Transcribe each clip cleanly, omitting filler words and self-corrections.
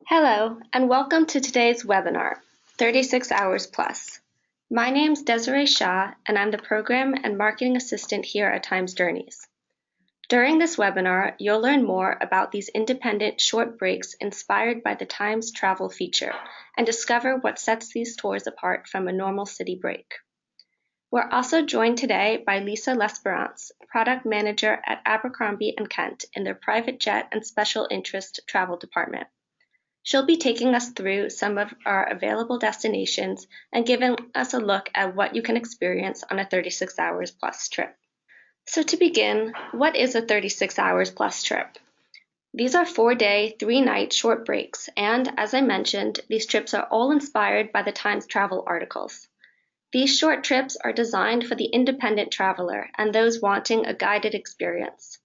Hello, and welcome to today's webinar, 36 Hours Plus. My name's Desiree Shah, and I'm the Program and Marketing Assistant here at Times Journeys. During this webinar, you'll learn more about these independent short breaks inspired by the Times travel feature and discover what sets these tours apart from a normal city break. We're also joined today by Lisa L'Esperance, Product Manager at Abercrombie & Kent in their Private Jet and Special Interest Travel Department. She'll be taking us through some of our available destinations and giving us a look at what you can experience on a 36 Hours Plus trip. So to begin, what is a 36 Hours Plus trip? These are 4-day, 3-night short breaks, and as I mentioned, these trips are all inspired by the Times travel articles. These short trips are designed for the independent traveler and those wanting a guided experience.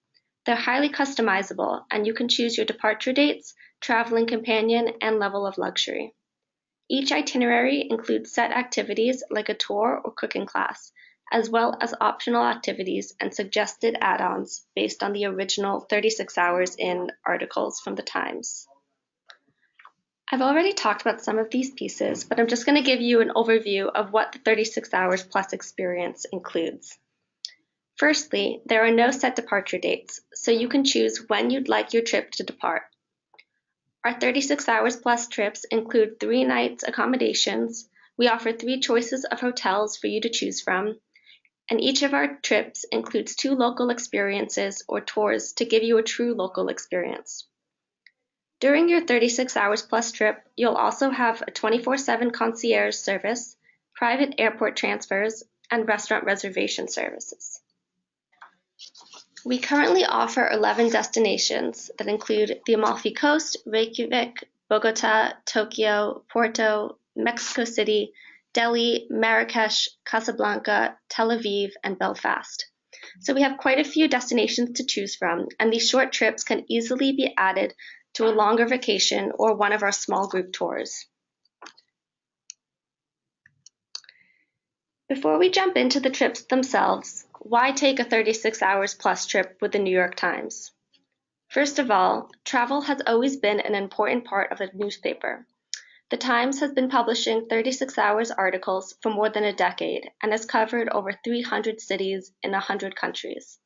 They're highly customizable, and you can choose your departure dates, traveling companion, and level of luxury. Each itinerary includes set activities like a tour or cooking class, as well as optional activities and suggested add-ons based on the original 36 Hours in articles from the Times. I've already talked about some of these pieces, but I'm just going to give you an overview of what the 36 Hours Plus experience includes. Firstly, there are no set departure dates, so you can choose when you'd like your trip to depart. Our 36 Hours Plus trips include 3 nights accommodations. We offer 3 choices of hotels for you to choose from, and each of our trips includes 2 local experiences or tours to give you a true local experience. During your 36 Hours Plus trip, you'll also have a 24/7 concierge service, private airport transfers, and restaurant reservation services. We currently offer 11 destinations that include the Amalfi Coast, Reykjavik, Bogota, Tokyo, Porto, Mexico City, Delhi, Marrakesh, Casablanca, Tel Aviv, and Belfast. So we have quite a few destinations to choose from, and these short trips can easily be added to a longer vacation or one of our small group tours. Before we jump into the trips themselves, why take a 36 Hours Plus trip with the New York Times? First of all, travel has always been an important part of the newspaper. The Times has been publishing 36 Hours articles for more than a decade and has covered over 300 cities in 100 countries.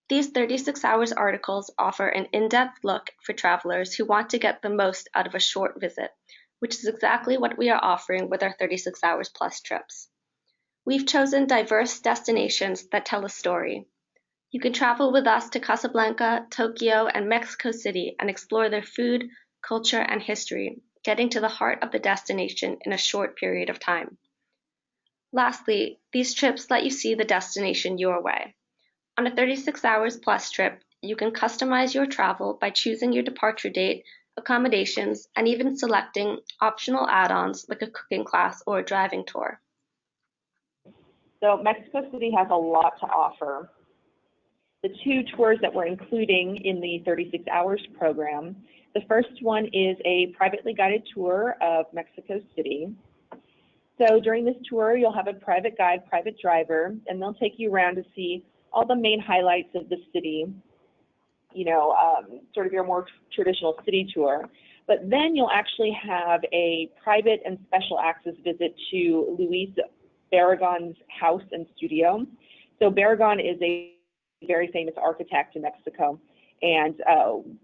These 36 Hours articles offer an in-depth look for travelers who want to get the most out of a short visit, which is exactly what we are offering with our 36 Hours Plus trips. We've chosen diverse destinations that tell a story. You can travel with us to Casablanca, Tokyo, and Mexico City and explore their food, culture, and history, getting to the heart of the destination in a short period of time. Lastly, these trips let you see the destination your way. On a 36 Hours Plus trip, you can customize your travel by choosing your departure date, accommodations, and even selecting optional add-ons like a cooking class or a driving tour. So Mexico City has a lot to offer. The 2 tours that we're including in the 36 Hours program, the first one is a privately guided tour of Mexico City. So during this tour, you'll have a private guide, private driver, and they'll take you around to see all the main highlights of the city, sort of your more traditional city tour. But then you'll actually have a private and special access visit to Luis Barragon's house and studio. So Barragon is a very famous architect in Mexico, and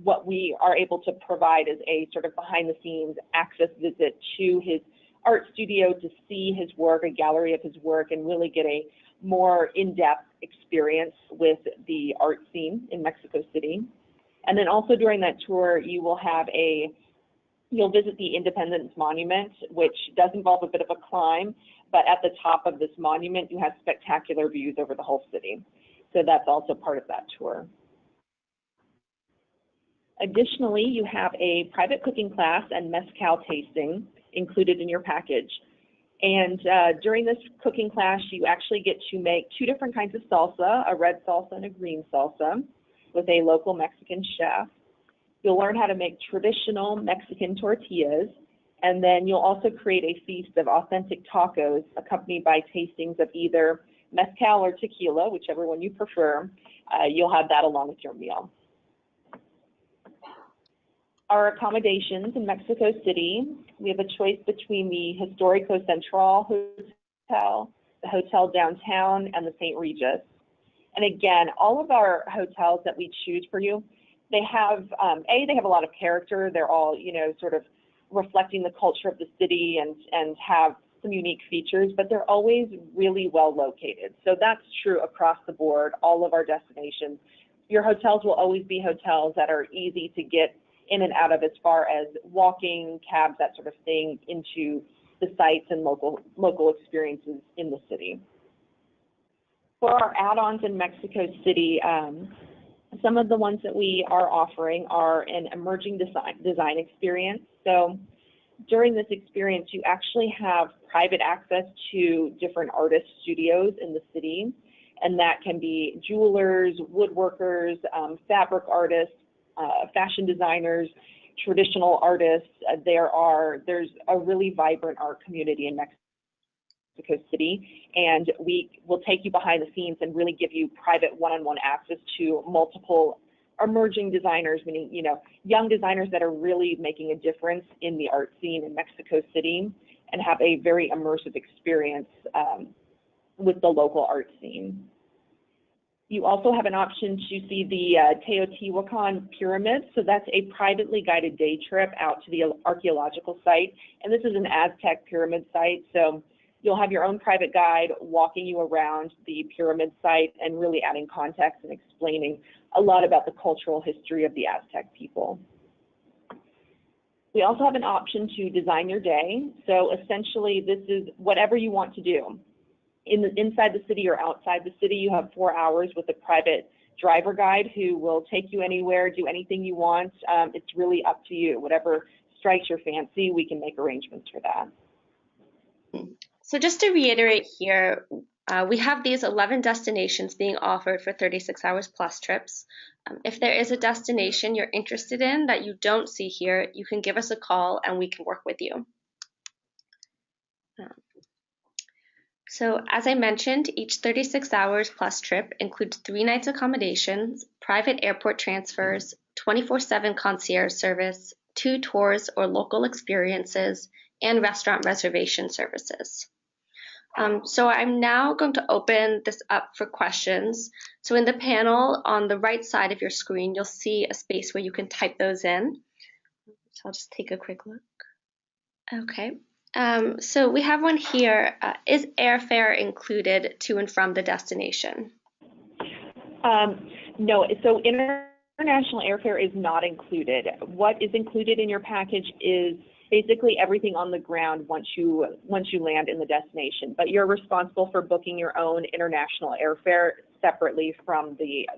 what we are able to provide is a sort of behind-the-scenes access visit to his art studio to see his work, a gallery of his work, and really get a more in-depth experience with the art scene in Mexico City. And then also during that tour, you'll visit the Independence Monument, which does involve a bit of a climb, but at the top of this monument, you have spectacular views over the whole city. So that's also part of that tour. Additionally, you have a private cooking class and mezcal tasting included in your package. And during this cooking class, you actually get to make 2 different kinds of salsa, a red salsa and a green salsa, with a local Mexican chef. You'll learn how to make traditional Mexican tortillas, and then you'll also create a feast of authentic tacos accompanied by tastings of either mezcal or tequila, whichever one you prefer. You'll have that along with your meal. Our accommodations in Mexico City, we have a choice between the Historico Central Hotel, the Hotel Downtown, and the St. Regis. And again, all of our hotels that we choose for you, they have, they have a lot of character. They're all, sort of reflecting the culture of the city and have some unique features, but they're always really well located. So that's true across the board, all of our destinations. Your hotels will always be hotels that are easy to get in and out of as far as walking, cabs, that sort of thing, into the sites and local experiences in the city. For our add-ons in Mexico City, some of the ones that we are offering are an emerging design experience. So during this experience, you actually have private access to different artist studios in the city, and that can be jewelers, woodworkers, fabric artists, fashion designers, traditional artists. There's a really vibrant art community in Mexico City, and we will take you behind the scenes and really give you private one-on-one access to multiple emerging designers, meaning, young designers that are really making a difference in the art scene in Mexico City and have a very immersive experience with the local art scene. You also have an option to see the Teotihuacan Pyramid. So that's a privately guided day trip out to the archaeological site. And this is an Aztec pyramid site. So you'll have your own private guide walking you around the pyramid site and really adding context and explaining a lot about the cultural history of the Aztec people. We also have an option to design your day. So essentially, this is whatever you want to do. Inside the city or outside the city, you have 4 hours with a private driver guide who will take you anywhere, do anything you want. It's really up to you. Whatever strikes your fancy, we can make arrangements for that. So just to reiterate here, we have these 11 destinations being offered for 36 hours plus trips. If there is a destination you're interested in that you don't see here, you can give us a call and we can work with you. So as I mentioned, each 36 hours plus trip includes 3 nights accommodations, private airport transfers, 24/7 concierge service, 2 tours or local experiences, and restaurant reservation services. So I'm now going to open this up for questions. So in the panel on the right side of your screen, you'll see a space where you can type those in. So I'll just take a quick look. Okay. So we have one here. Is airfare included to and from the destination? No, so international airfare is not included. What is included in your package is basically everything on the ground once you land in the destination, but you're responsible for booking your own international airfare separately from the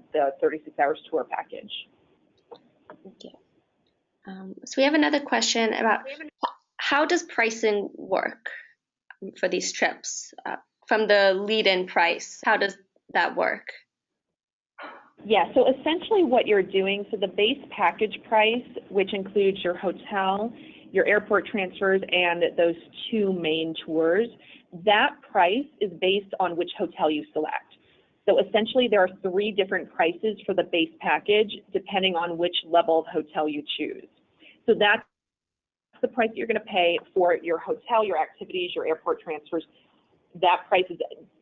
36 hours tour package. Okay. So we have another question about how does pricing work for these trips? From the lead-in price, how does that work? Yeah, so essentially what you're doing, so the base package price, which includes your hotel, your airport transfers, and those 2 main tours, that price is based on which hotel you select. So essentially there are 3 different prices for the base package depending on which level of hotel you choose. So that's the price that you're going to pay for your hotel, your activities, your airport transfers. That price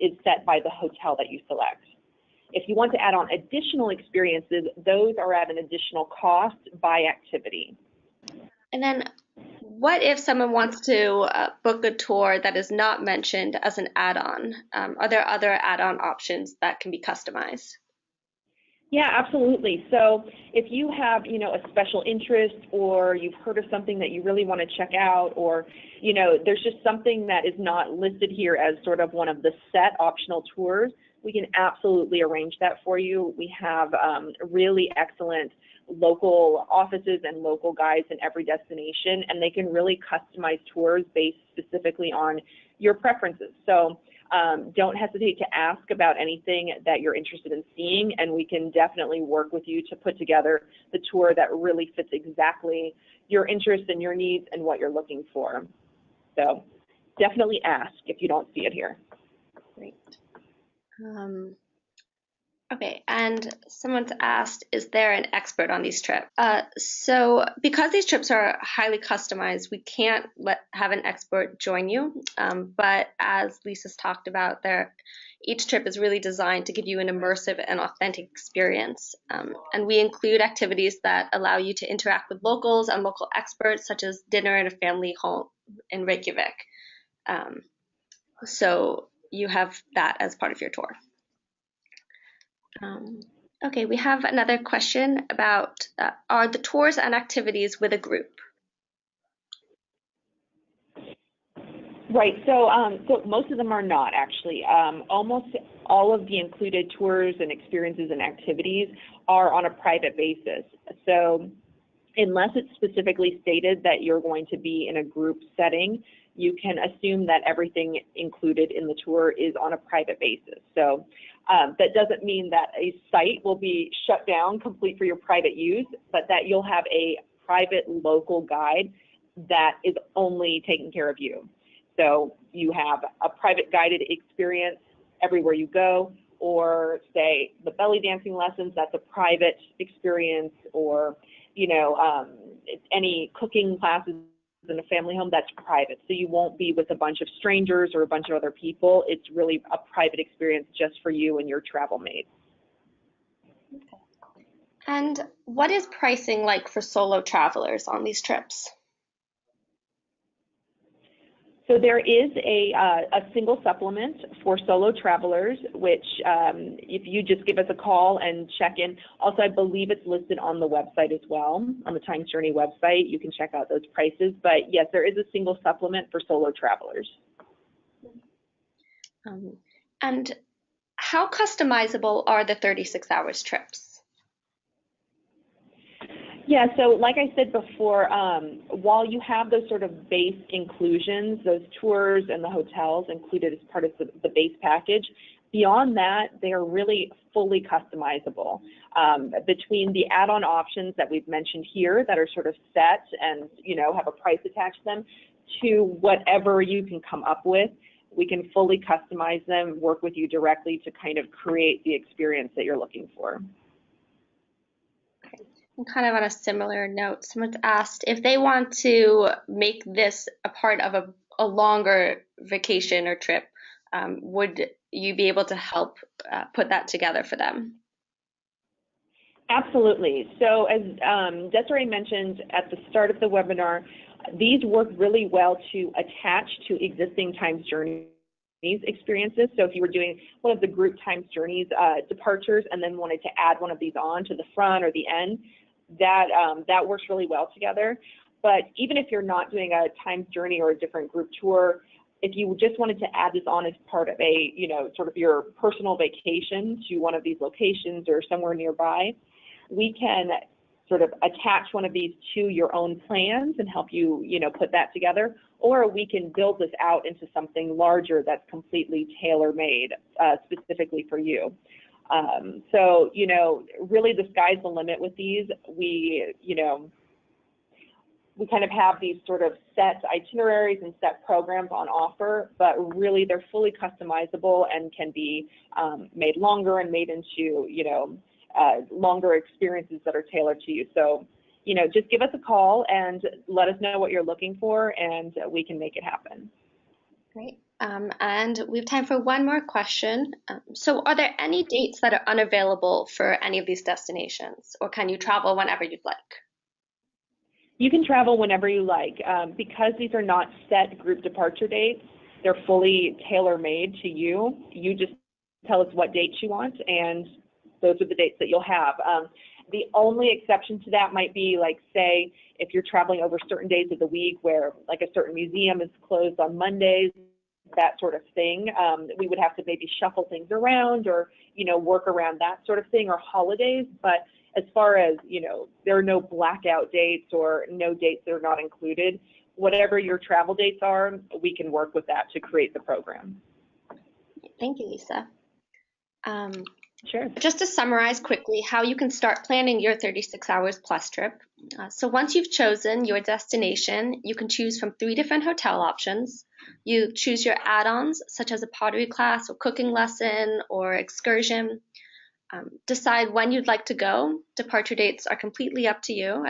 is set by the hotel that you select. If you want to add on additional experiences, those are at an additional cost by activity. And then what if someone wants to book a tour that is not mentioned as an add-on? Are there other add-on options that can be customized? Yeah, absolutely. So if you have, a special interest, or you've heard of something that you really want to check out, or, there's just something that is not listed here as sort of one of the set optional tours, we can absolutely arrange that for you. We have really excellent local offices and local guides in every destination, and they can really customize tours based specifically on your preferences. So don't hesitate to ask about anything that you're interested in seeing, and we can definitely work with you to put together the tour that really fits exactly your interests and your needs and what you're looking for. So definitely ask if you don't see it here. Great. Okay, and someone's asked, is there an expert on these trips? So because these trips are highly customized, we can't have an expert join you. But as Lisa's talked about, each trip is really designed to give you an immersive and authentic experience. And we include activities that allow you to interact with locals and local experts, such as dinner at a family home in Reykjavik. So you have that as part of your tour. Okay, we have another question about are the tours and activities with a group? Right. So most of them are not actually. Almost all of the included tours and experiences and activities are on a private basis. So unless it's specifically stated that you're going to be in a group setting, you can assume that everything included in the tour is on a private basis. So that doesn't mean that a site will be shut down complete for your private use, but that you'll have a private local guide that is only taking care of you. So you have a private guided experience everywhere you go, or say the belly dancing lessons, that's a private experience, or any cooking classes in a family home, that's private. So you won't be with a bunch of strangers or a bunch of other people. It's really a private experience just for you and your travel mate. Okay. And what is pricing like for solo travelers on these trips? So there is a single supplement for solo travelers, which if you just give us a call and check in. Also, I believe it's listed on the website as well, on the Times Journey website. You can check out those prices. But yes, there is a single supplement for solo travelers. And how customizable are the 36 hours trips? Yeah, so like I said before, while you have those sort of base inclusions, those tours and the hotels included as part of the base package, beyond that, they are really fully customizable. Between the add-on options that we've mentioned here that are sort of set and, have a price attached to them, to whatever you can come up with, we can fully customize them, work with you directly to kind of create the experience that you're looking for. And kind of on a similar note, someone's asked if they want to make this a part of a longer vacation or trip, would you be able to help put that together for them? Absolutely. So as Desiree mentioned at the start of the webinar, these work really well to attach to existing Times Journeys experiences. So if you were doing one of the group Times Journeys departures and then wanted to add one of these on to the front or the end, that works really well together. But even if you're not doing a Times Journey or a different group tour, if you just wanted to add this on as part of a, sort of your personal vacation to one of these locations or somewhere nearby, we can sort of attach one of these to your own plans and help you, put that together, or we can build this out into something larger that's completely tailor-made specifically for you. So, really the sky's the limit with these. We kind of have these sort of set itineraries and set programs on offer, but really they're fully customizable and can be made longer and made into, longer experiences that are tailored to you. So, just give us a call and let us know what you're looking for, and we can make it happen. Great. And we have time for one more question. So are there any dates that are unavailable for any of these destinations, or can you travel whenever you'd like? You can travel whenever you like. Because these are not set group departure dates, they're fully tailor-made to you. You just tell us what dates you want, and those are the dates that you'll have. The only exception to that might be, like, say, if you're traveling over certain days of the week where, like, a certain museum is closed on Mondays, that sort of thing. We would have to maybe shuffle things around or, work around that sort of thing, or holidays. But as far as, there are no blackout dates or no dates that are not included. Whatever your travel dates are, we can work with that to create the program. Thank you, Lisa. Sure. Just to summarize quickly how you can start planning your 36 hours plus trip. So once you've chosen your destination, you can choose from 3 different hotel options. You choose your add-ons, such as a pottery class or cooking lesson or excursion. decide when you'd like to go. Departure dates are completely up to you.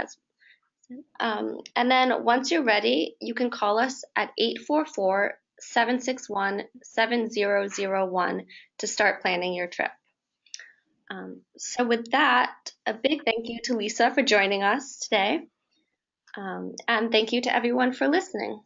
And then once you're ready, you can call us at 844-761-7001 to start planning your trip. So with that, a big thank you to Lisa for joining us today. And thank you to everyone for listening.